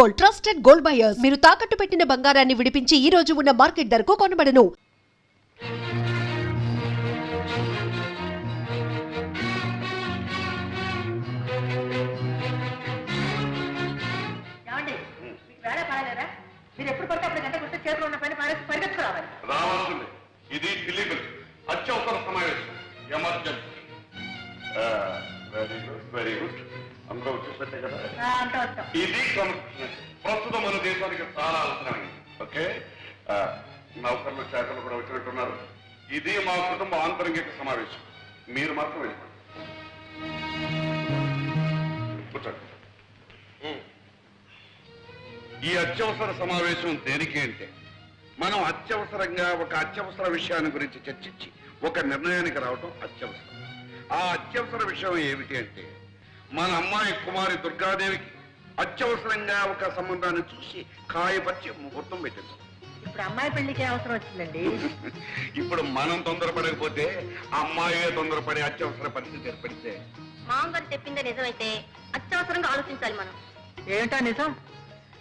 Gold, trusted gold buyers. మీరు తాకట్టు పెట్టిన బంగారాన్ని విడిపించి ఈ రోజు ఉన్న మార్కెట్ ధరకు కొనబడను. మీరు ఎప్పుడు పడితే అప్పుడు గంట కొడితే చేతిలో ఉన్న పైన పరిగెత్తుకు రావాలి. రావాల్సింది. ఇది ఇల్లీగల్, అత్యవసర సమావేశం, emergency. Very good, very good. అందరూ వచ్చేసట్టే కదా. ఇది కాన్స్టిట్యూషన్ ప్రస్తుతం మన దేశానికి చాలా అవసరమైంది. ఓకే, నౌకర్లు శాఖలు కూడా వచ్చినట్టున్నారు. ఇది మా కుటుంబ ఆంతరంగిక సమావేశం. మీరు మాత్రం వెళ్ళిపోండి. కూర్చోండి. ఈ అత్యవసర సమావేశం దేనికి అంటే మనం అత్యవసరంగా ఒక అత్యవసర విషయాన్ని గురించి చర్చించి ఒక నిర్ణయానికి రావడం అత్యవసరం. ఆ అత్యవసర విషయం ఏమిటి అంటే మన అమ్మాయి కుమారి దుర్గాదేవికి అత్యవసరంగా ఒక సంబంధాన్ని చూసి ఖాయపరిచి ముహూర్తం పెట్టింది. ఇప్పుడు అమ్మాయి పెళ్లికి అవసరం వచ్చిందండి. ఇప్పుడు మనం తొందరపడకపోతే అమ్మాయి తొందరపడే అత్యవసర పరిస్థితి ఏర్పడితే మామగారు చెప్పిందే నిజమైతే అత్యవసరంగా ఆలోచించాలి మనం. ఏంటా నిజం?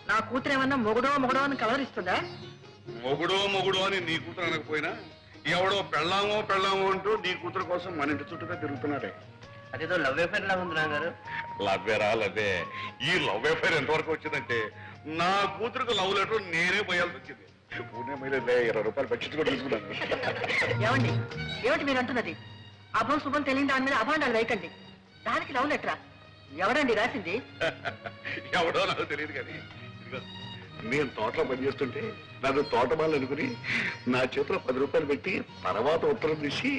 నా కూతురు ఏమన్నా మొగుడో అని కలవరిస్తుందా? మొగుడో అని నీ కూతురు అనకపోయినా ఎవడో పెళ్ళామో అంటూ నీ కూతురు కోసం మన ఇంటి చుట్టూగా తిరుగుతున్నాడే. అదేదో లవ్ అఫేర్ లా ఉంది నాన్నగారు. లవ్వే. ఈ లవ్ అఫేర్ ఎంతవరకు వచ్చిందంటే నా కూతురుకు లవ్ లెటర్ నేనే పోయాల్సి వచ్చింది. పూణే మైలేదే 20 రూపాయలు బడ్జెట్ కూడా తీసుకున్నాను. ఏమిటి మీరు అంటున్నది? అభం శుభం తెలియని దాని మీద అభాండాలు వేయకండి. దానికి లవ్ లెటరా? ఎవడండి రాసింది? ఎవడో నాకు తెలియదు కానీ నేను తోటలో పనిచేస్తుంటే నాకు తోటమాలు అనుకుని నా చేతిలో 10 రూపాయలు పెట్టి తర్వాత ఉత్తరం తీసి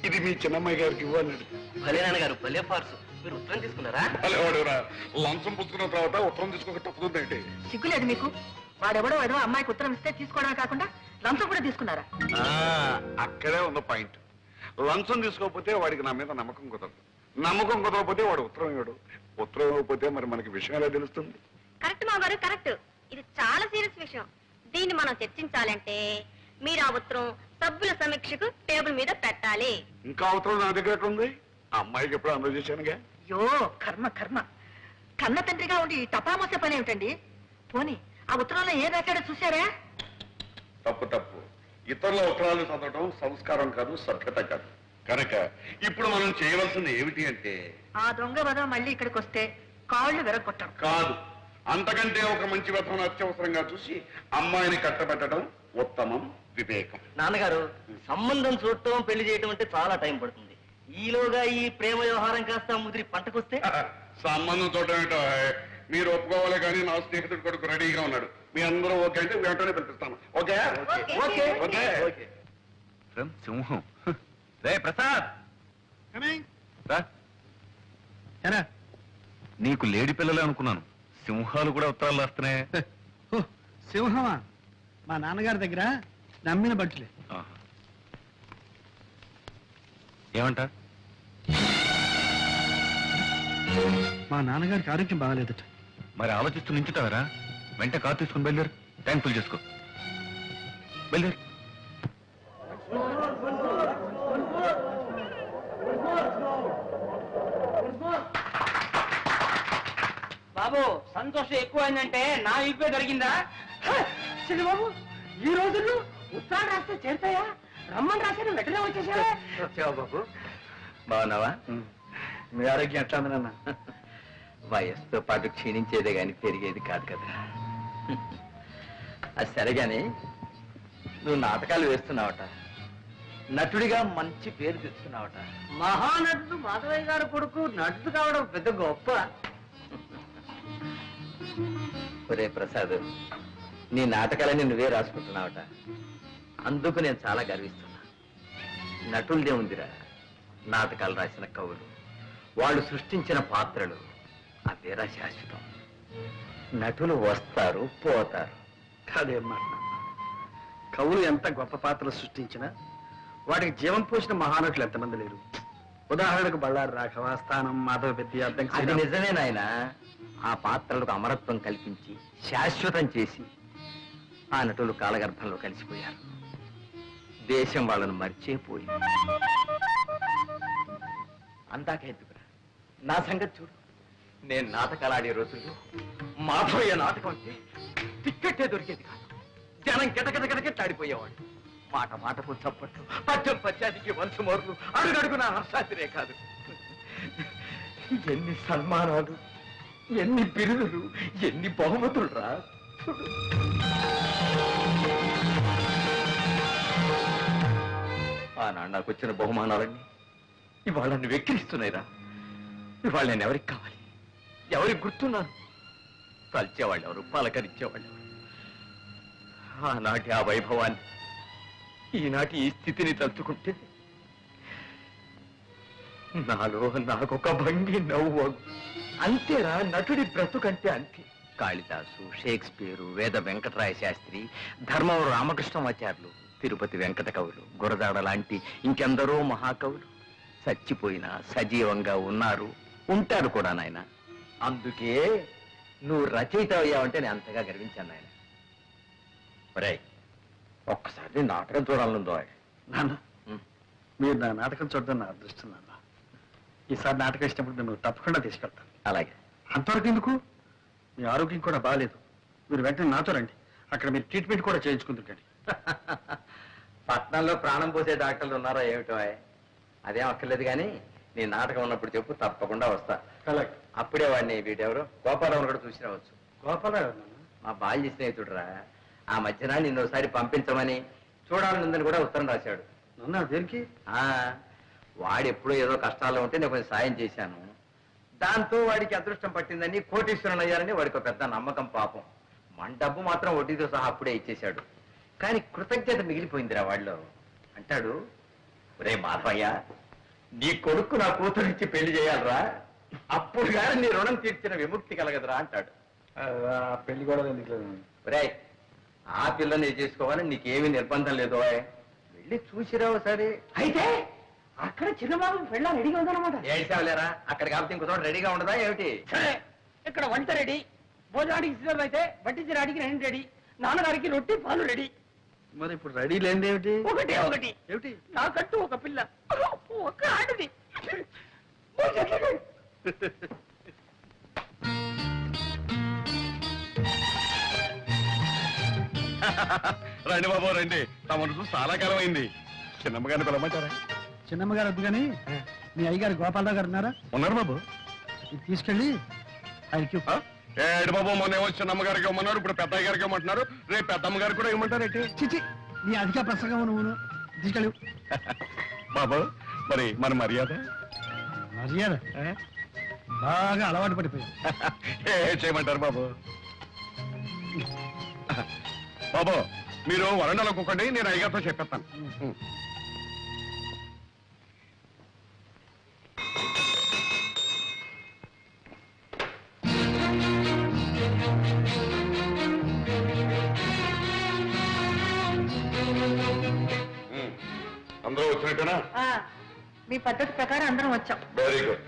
ఇది మీ చిన్నమ్మాయి గారికి ఇవ్వన్నాడు. భలే నాన్నగారు, భలే ఫార్సు. మీరు ఉత్తరం తీసుకున్నారా? భలేవాడురా, లంచం పుచ్చుకున్న తర్వాత ఉత్తరం తీసుకోక తప్పుతుందంటే సిగ్గులేదు మీకు? వాడెవడో ఏదో అమ్మాయికి ఉత్తరం ఇస్తే తీసుకోవడమే కాకుండా లంచం కూడా తీసుకున్నారా? అక్కడే ఉన్న పాయింట్. లంచం తీసుకోకపోతే వాడికి నా మీద నమ్మకం కుదరదు. నమ్మకం కుదరకపోతే వాడు ఉత్తరం ఇవ్వడు. ఉత్తరం ఇవ్వకపోతే మరి మనకి విషయం ఎలా తెలుస్తుంది? కరెక్ట్ మామగారు, కరెక్ట్. ఇది చాలా సీరియస్ విషయం. దీన్ని మనం చర్చించాలంటే మీరు ఆ ఉత్తరం సభ్యుల సమీక్షకు టేబుల్ మీద పెట్టాలి. ఇంకా ఉత్తరం నా దగ్గర ఉంది. ఆ అమ్మాయికి ఎప్పుడు అందజేశానుగా. యో కర్మ కన్న తండ్రిగా ఉండి టపామొసే పని ఏమిటండి? పోనీ ఆ ఉత్తరంలో ఏం రాశాడో చూసారా? తప్పు. ఇతరుల ఉత్తరాలు చదవడం సంస్కారం కాదు, సభ్యత కాదు. కనుక ఇప్పుడు మనం చేయవలసింది ఏమిటి అంటే ఆ దొంగ వదం మళ్ళీ ఇక్కడికి వస్తే కాళ్ళు విరగొట్టడం కాదు, అంతకంటే ఒక మంచి వ్యర్థం అత్యవసరంగా చూసి అమ్మాయిని కట్టబెట్టడం ఉత్తమం, వివేకం. నాన్నగారు, సంబంధం చూడటం పెళ్లి చేయటం అంటే చాలా టైం పడుతుంది. ఈలోగా ఈ ప్రేమ వ్యవహారం కాస్త ముదిరి పంటకొస్తే సంబంధం చూడటం ఏంటో మీరు ఒప్పుకోవాలి కానీ నా స్నేహితుడు కొడుకు రెడీగా ఉన్నాడు. మీ అందరూ ఓకే అంటే వెంటనే పిలిపిస్తాను. Okay okay. సింహం రే ప్రసాద్, నీకు లేడి పిల్లలే అనుకున్నాను. సింహాలు కూడా ఉత్తరాలు వస్తున్నాయి. సింహమా? మా నాన్నగారి దగ్గర నమ్మిన బట్టలే. ఏమంట? మా నాన్నగారికి ఆరోగ్యం బాగాలేదట. మరి ఆలోచిస్తూ నించుతావరా? వెంట కారు తీసుకుని బయలుదేరు. ట్యాంక్ ఫుల్ చేసుకో. బయలుదేరు. బాబు, సంతోషం ఎక్కువైందంటే నా ఇప్పే దొరికిందా? బాబు, ఈ రోజుల్లో ఉత్తరాలు రాస్తే చేరుతాయా? రమ్మని రాశాను, వెంటనే వచ్చేసావా? వచ్చావా బాబు? బాగున్నావా? మీ ఆరోగ్యం ఎట్లా ఉంది నాన్న? వయస్సుతో పాటు క్షీణించేదే గాని పెరిగేది కాదు కదా. అది సరేగాని నువ్వు నాటకాలు వేస్తున్నావట, నటుడిగా మంచి పేరు తెచ్చుకున్నావట. మహానటుడు మాధవయ్య గారు కొడుకు నటుడు కావడం పెద్ద గొప్ప. ఒరే ప్రసాద్, నీ నాటకాలని నువ్వే రాసుకుంటున్నావట. అందుకు నేను చాలా గర్విస్తున్నా. నటులదే ఉందిరా, నాటకాలు రాసిన కవులు, వాళ్ళు సృష్టించిన పాత్రలు అవేరా శాశ్వతం. నటులు వస్తారు పోతారు. కాదేం మాట. కవులు ఎంత గొప్ప పాత్రలు సృష్టించినా వాటికి జీవం పోసిన మహానటులు ఎంతమంది లేరు. ఉదాహరణకు బళ్ళారి రాఘవ, స్థానం, మాధవ పెద్ద. అది నిజమే నాయన. ఆ పాత్రలకు అమరత్వం కల్పించి శాశ్వతం చేసి ఆ నటులు కాలగర్భంలో కలిసిపోయారు. దేశం వాళ్ళను మర్చిపోయింది. అందాక ఎందుకురా, నా సంగతి చూడు. నేను నాటకాలు ఆడే రోజుల్లో మాధవయ్య నాటకం అంటే టిక్కెట్టే దొరికేది కాదు. జనం గిటగిటగిటగిట్లాడిపోయేవాడు. మాట మాటకు చప్పట్లు, పద్యం పద్యానికి వంశమోర్లు, అడుగడుగున హర్షాతిరే కాదు. ఎన్ని సన్మానాలు, ఎన్ని బిరుదులు, ఎన్ని బహుమతులు రా. ఆనాడు నాకు వచ్చిన బహుమానాలన్నీ ఇవాళ నన్ను వెక్కిరిస్తున్నాయిరా. ఇవాళ నేను ఎవరికి కావాలి, ఎవరికి గుర్తున్నాను? తల్చేవాళ్ళు ఎవరు, పలకరించేవాళ్ళు ఎవరు? ఆనాటి ఆ వైభవాన్ని, ఈనాటి ఈ స్థితిని తలుచుకుంటే నాలో నాకొక భంగి నవ్వు. అంతేరా నటుడి బ్రతుకంటే అంతే. కాళిదాసు, షేక్స్పియరు, వేద వెంకటరాయ శాస్త్రి, ధర్మవరం రామకృష్ణమాచార్యులు, తిరుపతి వెంకట కవులు, గురజాడ లాంటి ఇంకెందరో మహాకవులు చచ్చిపోయినా సజీవంగా ఉన్నారు, ఉంటారు కూడా నాయన. అందుకే నువ్వు రచయిత అయ్యావంటే నేను అంతగా గర్వించాను నాయన. ఒరేయ్, ఒక్కసారి నాటకం చూడాలనుందో. నాన్న, మీరు నా నాటకం చూడడం నా అదృష్టం నాన్న. ఈసారి నాటకం ఇచ్చినప్పుడు నేను తప్పకుండా తీసుకెళ్తాను. అలాగే. అంతవరకు ఎందుకు? మీ ఆరోగ్యం కూడా బాగాలేదు. మీరు వెంటనే నాతో రండి. అక్కడ మీరు ట్రీట్మెంట్ కూడా చేయించుకుందరు కానీ. పట్నంలో ప్రాణం పోసే డాక్టర్లు ఉన్నారా ఏమిటో? అదేం అక్కర్లేదు కానీ నీ నాటకం ఉన్నప్పుడు చెప్పు, తప్పకుండా వస్తా. అలాగే. అప్పుడే వాడిని వీటెవరు గోపాలరావు కూడా చూసి రావచ్చు. గోపాలరావు నాన్న? మా బాల్య స్నేహితుడురా. ఆ మధ్యన నిన్నోసారి పంపించమని, చూడాలనుందని కూడా ఉత్తరం రాశాడు. నాన్న దేనికి? వాడు ఎప్పుడో ఏదో కష్టాల్లో ఉంటే నేను కొంచెం సాయం చేశాను. దాంతో వాడికి అదృష్టం పట్టిందని, కోటీశ్వరుని అయ్యారని వాడికి ఒక పెద్ద నమ్మకం. పాపం మన డబ్బు మాత్రం వడ్డీతో సహా అప్పుడే ఇచ్చేశాడు. కానీ కృతజ్ఞత మిగిలిపోయిందిరా వాళ్ళలో. అంటాడు, ఒరే మాధవయ్య, నీ కొడుకు నా కూతురిచ్చి పెళ్లి చేయాలరా, అప్పుడు కానీ నీ రుణం తీర్చిన విముక్తి కలగదురా అంటాడు. పెళ్లి కూడా ఎందుకు? ఒరే, ఆ పిల్లని చేసుకోవాలని నీకేమీ నిర్బంధం లేదు. వెళ్ళి చూసిరావు సరే. అయితే అక్కడ చిన్నబాబు పెళ్ళ రెడీగా ఉందన్నమాట. ఏడ్చావులేరా, అక్కడ కాబట్టి ఇంకో చోట రెడీగా ఉండదా ఏమిటి? సరే, ఇక్కడ వంట రెడీ, భోజనానికి సిద్ధం అయితే వడ్డించడానికి రెండు రెడీ, నాన్నగారికి రొట్టి పాలు రెడీ. మరి ఇప్పుడు రెడీ లేనిది ఏమిటి? ఒకటే ఒకటి ఏమిటి? నాకంటూ ఒక పిల్ల, ఒక ఆడది. రండి బాబు రండి, తమను చూసి చాలా కాలం అయింది. చిన్నమ్మగారిని పిలవమంటారా? చిన్నమ్మగారు వద్దు కానీ మీ అయ్యగారు గోపాలరావు గారు ఉన్నారా? ఉన్నారు బాబు. ఇది తీసుకెళ్ళి ఆయనకి ఏడు బాబు, మొన్న ఏమో చిన్నమ్మగారికి ఇవ్వమన్నారు, ఇప్పుడు పెద్దయ్య గారికి ఇవ్వమంటున్నారు, రేపు పెద్దమ్మ గారికి కూడా ఇవ్వమంటారు ఏంటి? చిచి, నీ అధిక ప్రసంగం నువ్వు తీసుకెళ్ళు. బాబు, మరి మన మర్యాద మర్యాద బాగా అలవాటు పడిపోయావు. ఏ చేయమంటారు బాబు? బాబు, మీరు వరండాలో కూకండి, నేను అయ్యగారితో చెప్పేస్తాను. అందరూ వచ్చినట్టేనా? మీ పద్ధతి ప్రకారం అందరం వచ్చాం. Very good.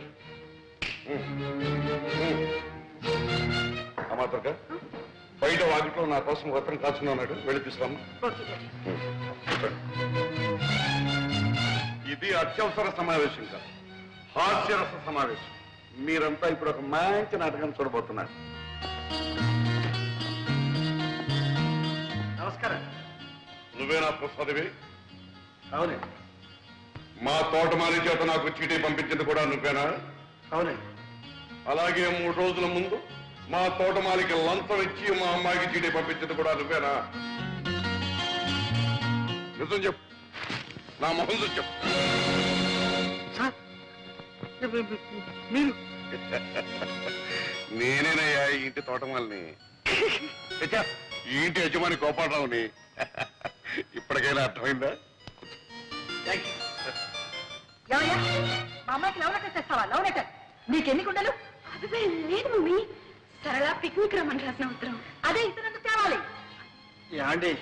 అమాత్రక బయట వాకిట్లో నా కోసం వస్త్రం కాచున్నాడు, వెళ్ళి తీసుకురామ్మా. ఇది అత్యవసర సమావేశం కాదు, హాస్యరస సమావేశం. మీరంతా ఇప్పుడు ఒక మంచి నాటకం చూడబోతున్నారు. నమస్కారం. నువ్వేనా ప్రసాదివి? అవునండి. మా తోటమాలి చేత నాకు చీటీ పంపించింది కూడా నువ్వేనా? అవునండి. అలాగే 3 రోజుల ముందు మా తోటమాలికి లంచం ఇచ్చి మా అమ్మాయికి చీటీ పంపించింది కూడా నువ్వేనా? నిజం చెప్పు, నా మొహం చూసి చెప్పు. మీరు? నేనేనయ్యా ఈ ఇంటి తోటమాలిని, ఈ ఇంటి యజమాని గోపాలరావుని. ఇప్పటికైనా అర్థమైందా? ఏమయ్యా, మా అమ్మాయికి లవ్ లెటర్ తెస్తావా? లవ్ లెటర్ నీకెన్ని కుండలు? అదే లేదు మమ్మీ, సరళ పిక్నిక్ రమ్మని రాసిన ఉత్తరం. అదే ఇతరులకు తేవాలి. యాండి,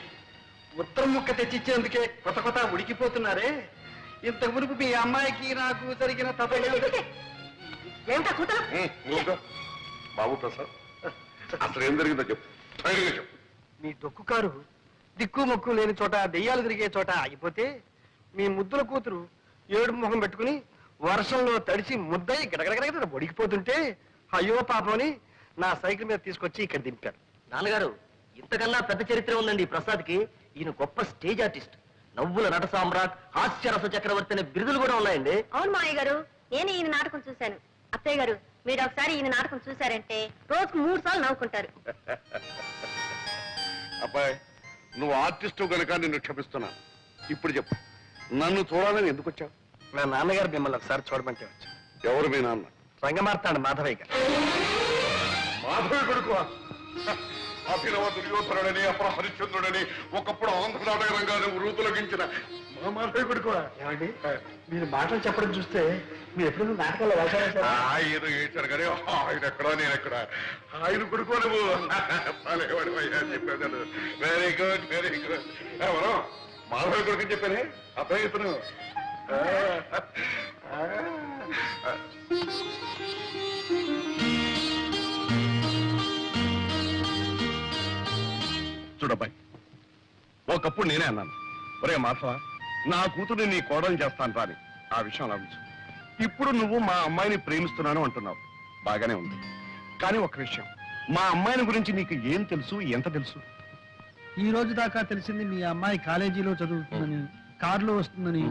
ఉత్తరం ముక్క తెచ్చిచ్చేందుకే కొత్త ఉడికిపోతున్నారే. ఇంత మునుపు మీ అమ్మాయికి నాకు జరిగిన ఏమిటా కూతురు? ఊరుకో. బాబు ప్రసాద్, అసలు ఏం జరిగిందో చెప్పు, ధైర్యంగా చెప్పు. మీ డొక్కు కారు దిక్కు మొక్కు లేని చోట, దెయ్యాలు తిరిగే చోట ఆగిపోతే మీ ముద్దుల కూతురు ఏడుపు ముఖం పెట్టుకుని వర్షంలో తడిసి ముద్దయి గడగడగడ ఒడికిపోతుంటే అయ్యో పాపని నా సైకిల్ మీద తీసుకొచ్చి ఇక్కడ దింపారు. నాన్నగారు, ఇంతకన్నా పెద్ద చరిత్ర ఉందండి ఈ ప్రసాద్కి. ఈయన గొప్ప స్టేజ్ ఆర్టిస్ట్, నవ్వుల నట సామ్రాట్, హాస్యరస చక్రవర్తి అనే బిరుదులు కూడా ఉన్నాయండి. అవును మావయ్య గారు, నేను ఈయన నాటకం చూశాను. అత్తయ్య గారు, మీరు ఒకసారి ఈయన నాటకం చూశారంటే రోజుకు 3 సార్లు నవ్వుకుంటారు. అబ్బాయి, నువ్వు ఆర్టిస్టు కనుక నిన్ను క్షమిస్తున్నాను. ఇప్పుడు చెప్పు, నన్ను చూడాలని ఎందుకు వచ్చావు? నా నాన్నగారు మిమ్మల్ని ఒకసారి చూడమంటే వచ్చాను. ఎవరు మీ నాన్న? రంగమార్తాడు మాధవయ్య గారు. మాధవి కొడుకు అభినవ దుర్యోధనుడని, అపర హరిశ్చంద్రుడని, ఒకప్పుడు ఆంధ్ర నాటక రంగాన్ని వృతులగించిన మా మాధవి కొడుకు. ఏమండి, మీరు మాటలు చెప్పడం చూస్తే మీరు ఎప్పుడు నాటకాల్లో వేశారా? ఆయన ఏడ్చారు కానీ ఆయన ఎక్కడా నేను ఎక్కడ. ఆయన కొడుకు నువ్వు చెప్పాను. Very good, very good. ఎవరో మాధవి కొడుకు చెప్పానే అబ్బాయి ఇతను. చూడబ్బాయి, ఒకప్పుడు నేనే అన్నాను, ఒరే మాధవ, నా కూతురు నీ కోడలు చేస్తాను రాని. ఆ విషయం లభించు. ఇప్పుడు నువ్వు మా అమ్మాయిని ప్రేమిస్తున్నాను అంటున్నావు, బాగానే ఉంది. కానీ ఒక విషయం, మా అమ్మాయిని గురించి నీకు ఏం తెలుసు, ఎంత తెలుసు? ఈ రోజు దాకా తెలిసింది మీ అమ్మాయి కాలేజీలో చదువుతుందని, కారులో వస్తుందని,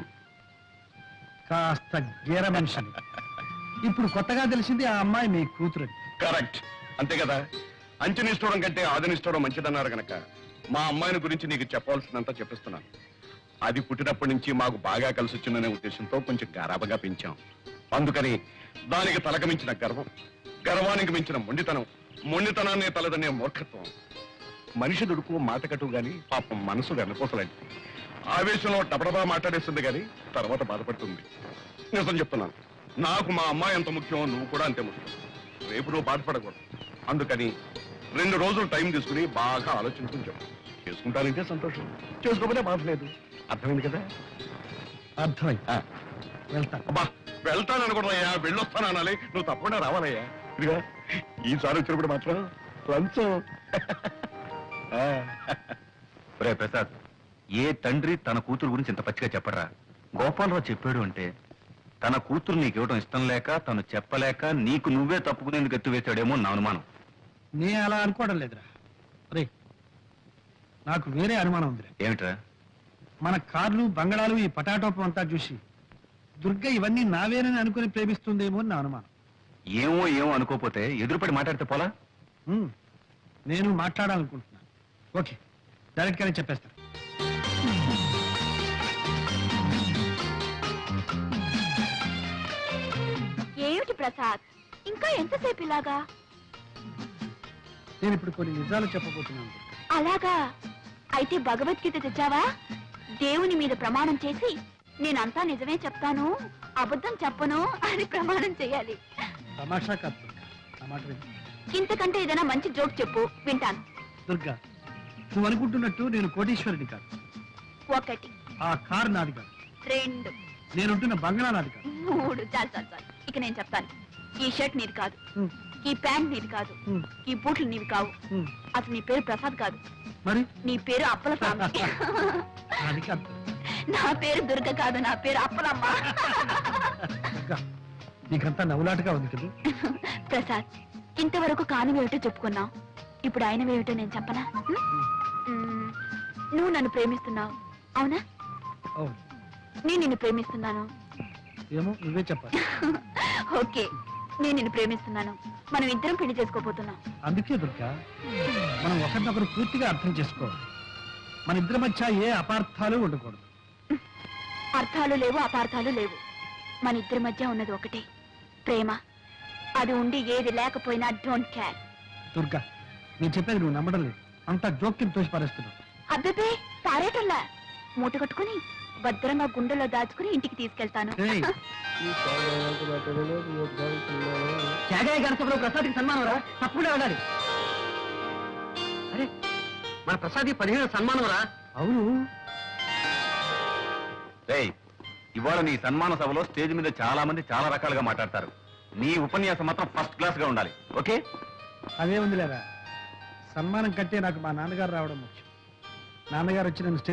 కాస్త గేర మనిషిని. ఇప్పుడు కొత్తగా తెలిసింది ఆ అమ్మాయి మీ కూతురని. కరెక్ట్, అంతే కదా. అంచనిస్తూడం కంటే ఆదనిస్తూడం మంచిదన్నారు గనక మా అమ్మాయిని గురించి నీకు చెప్పవలసినంత చెప్పిస్తున్నాను. అది పుట్టినప్పటి నుంచి మాకు బాగా కలిసి వచ్చిందనే ఉద్దేశంతో కొంచెం గారాబగా పెంచాం. అందుకని దానికి తలక మించిన గర్వం, గర్వానికి మించిన మొండితనం, మొండితనాన్ని తలదనే మూర్ఖత్వం. మనిషి దుడుకు మాటకటు గాని పాపం మనసు వెనపోసలాంటి. ఆవేశంలో టపడబా మాట్లాడేస్తుంది గాని తర్వాత బాధపడుతుంది. నిజం చెప్తున్నాను, నాకు మా అమ్మాయి ఎంత ముఖ్యం, నువ్వు కూడా అంతే ముఖ్యం. రేపు నువ్వు బాధపడకూడదు. అందుకని 2 రోజులు టైం తీసుకుని బాగా ఆలోచించుకుని చెప్పు. చేసుకుంటానంటే సంతోషం, చేసుకోకపోతే బాధ లేదు. అర్థమైంది కదా? అర్థమైంది. వెళ్తా. అబ్బా, వెళ్తాననుకున్నాయ్యా, వెళ్ళొస్తాను అనాలి. నువ్వు తప్పకుండా రావాలయ్యా. ఇదిగా ఈసారి వచ్చినప్పుడు మాత్రం లంచం. రే ప్రసాద్, ఏ తండ్రి తన కూతురు గురించి ఇంత పచ్చిగా చెప్పరా? గోపాలరావు చెప్పాడు అంటే తన కూతురు నీకు ఇవ్వడం ఇష్టం లేక, తను చెప్పలేక నీకు నువ్వే తప్పుకునేందుకు ఎత్తువేశాడేమో నా అనుమానం. నే అలా అనుకోవడం లేదురా. రే, నాకు వేరే అనుమానం ఉందిరా. ఏమిట్రా? మన కార్లు, బంగళాలు, ఈ పటాటోపం అంతా చూసి దుర్గ ఇవన్నీ నావేనని అనుకుని ప్రేమిస్తుందేమో అని నా అనుమానం. ఏమో ఏమో అనుకోపోతే ఎదురుపడి మాట్లాడితే పోలా? నేను మాట్లాడాలనుకుంటున్నాను. ఓకే, డైరెక్ట్ గానే చెప్పేస్తాను. ఏమిటి ప్రసాద్, ఇంకా ఎంతసేపు ఇలాగా? నేను ఇప్పుడు కొన్ని నిజాలు చెప్పబోతున్నాను. అలాగా? అయితే భగవద్గీత తెచ్చావా? దేవుని మీద ప్రమాణం చేసి నేనంతా నిజమే చెప్తాను, అబద్ధం చెప్పను అని ప్రమాణం చేయాలి. తమాషా కాదు దుర్గా, నా మాట విను. ఇంతకంటే ఏదైనా మంచి జోక్ చెప్పు, వింటాను. దుర్గా, నువ్వు అనుకుంటున్నట్టు నేను కోటీశ్వరుడి కాదు. 1 ఆ కారు నాది కాదు. 2 నేనుంటున్న బంగళా నాది కాదు. 3 చాలు చాలు చాలు. ఇక నేను చెప్తాను. ఈ షర్ట్ నీది కాదు, ఉమ్, ఈ ప్యాంట్ నీది కాదు, ఉమ్, ఈ బూట్లు నీవి కావు. ఉమ్. అసలు నీ పేరు ప్రసాద్ కాదు, మరి నీ పేరు అప్పల స్వామి. అది కాదు నా పేరు దుర్గ కాదు, నా పేరు అప్పలమ్మ. దుర్గా, నీకంతా నవ్వులాటగా ఉంది కదా. ప్రసాద్, ఇంతవరకు కానివేమిటో చెప్పుకున్నావు, ఇప్పుడు ఆయనవేమిటో నేను చెప్పనా? మ్మ్. నువ్వు నన్ను ప్రేమిస్తున్నావు, అవునా? అవును. నేను నిన్ను ప్రేమిస్తున్నాను. ఏమో నువ్వే చెప్పాలి. ఓకే, నేను నిన్ను ప్రేమిస్తున్నాను. మనం ఇద్దరం పెళ్లి చేసుకోబోతున్నాం. అందుకే దుర్గా, మనం ఒకరినొకరు పూర్తిగా అర్థం చేసుకోవాలి. మన ఇద్దరి మధ్య ఏ అపార్థాలు ఉండకూడదు. అర్థాలు లేవు, అపార్థాలు లేవు. మన ఇద్దరి మధ్య ఉన్నది ఒకటే, ప్రేమ. అది ఉండి ఏది లేకపోయినా డోంట్ కేర్. దుర్గా, నేను చెప్పేది నువ్వు నమ్మడం లేదు. అంతా జోక్యం తోసి పారేస్తున్నావు. అబ్బే, పారేటల్లా మూట కట్టుకుని భద్రంగా గుండెలో దాచుకుని ఇంటికి తీసుకెళ్తాను. ఏయ్, గణసభలో ప్రసాద్కి సన్మానం రా, తప్పకుండా వెళ్ళాలి. అరే, మన ప్రసాద్కి 15 సన్మానం రా. అవును. రేయ్, ఇవాళ నీ సన్మాన సభలో స్టేజ్ మీద చాలా మంది చాలా రకాలుగా మాట్లాడతారు. నీ ఉపన్యాసం మాత్రం ఫస్ట్ క్లాస్ గా ఉండాలి. ఓకే? అదే ఉందిలేరా, సన్మానం కంటే నాకు మా నాన్నగారు రావడం ముఖ్యం. నాన్నగారు వచ్చి నన్ను స్టేజ్